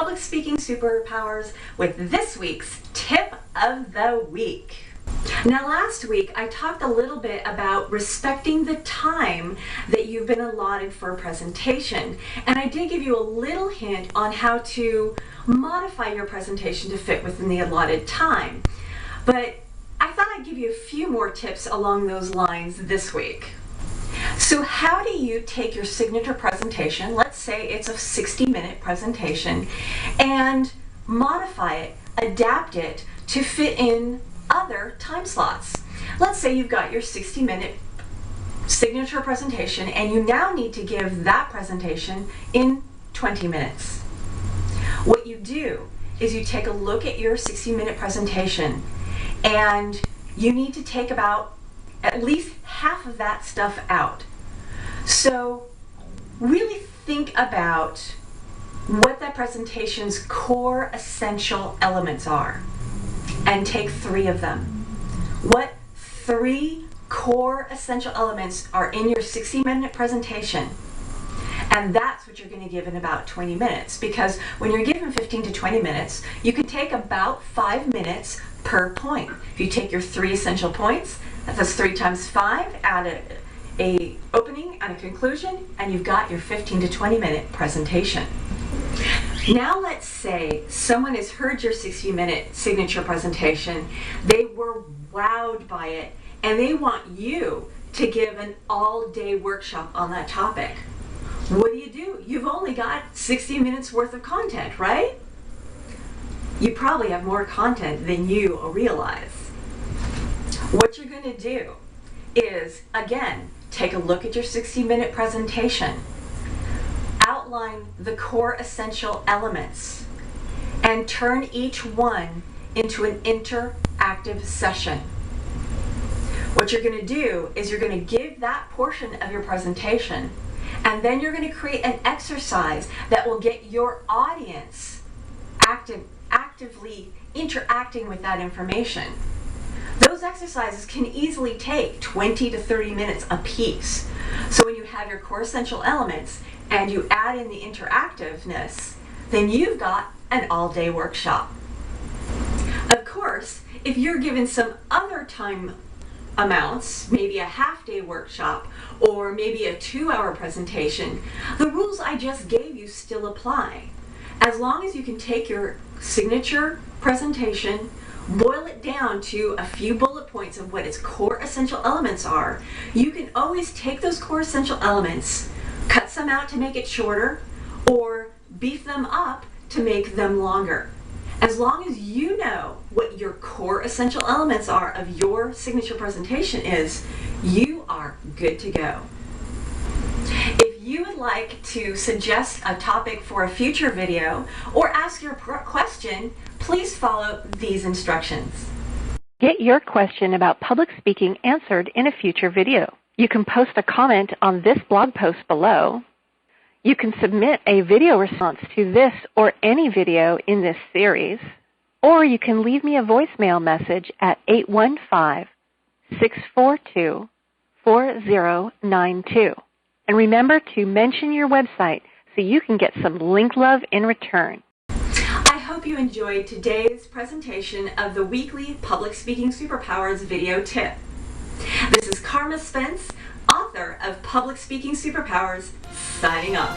public speaking superpowers with this week's Tip of the Week. Now, last week I talked a little bit about respecting the time that you've been allotted for a presentation, and I did give you a little hint on how to modify your presentation to fit within the allotted time. But I thought I'd give you a few more tips along those lines this week. So how do you take your signature presentation, let's say it's a 60-minute presentation, and modify it, adapt it to fit in other time slots? Let's say you've got your 60-minute signature presentation and you now need to give that presentation in 20 minutes. What you do is you take a look at your 60-minute presentation and you need to take about at least half of that stuff out. So really think about what that presentation's core essential elements are and take 3 of them. What 3 core essential elements are in your 60-minute presentation? And that's what you're going to give in about 20 minutes, because when you're given 15 to 20 minutes, you can take about 5 minutes per point. If you take your 3 essential points, that's 3 times 5, add a opening and a conclusion, and you've got your 15 to 20 minute presentation. Now let's say someone has heard your 60-minute signature presentation, they were wowed by it, and they want you to give an all-day workshop on that topic. What do? You've only got 60 minutes worth of content, right? You probably have more content than you realize. What you're going to do is, again, take a look at your 60-minute presentation, outline the core essential elements, and turn each one into an interactive session. What you're going to do is you're going to give that portion of your presentation, and then you're going to create an exercise that will get your audience actively interacting with that information. Those exercises can easily take 20 to 30 minutes a piece. So when you have your core essential elements and you add in the interactiveness, then you've got an all-day workshop. Of course, if you're given some other time amounts, maybe a half-day workshop or maybe a 2-hour presentation, the rules I just gave you still apply. As long as you can take your signature presentation, boil it down to a few bullet points of what its core essential elements are, you can always take those core essential elements, cut some out to make it shorter, or beef them up to make them longer. As long as you know what your core essential elements are of your signature presentation is, you are good to go. If you would like to suggest a topic for a future video or ask your question, please follow these instructions. Get your question about public speaking answered in a future video. You can post a comment on this blog post below. You can submit a video response to this or any video in this series, or you can leave me a voicemail message at 815-642-4092. And remember to mention your website so you can get some link love in return. I hope you enjoyed today's presentation of the weekly Public Speaking Superpowers video tip. This is Carma Spence, author of Public Speaking Superpowers, signing off.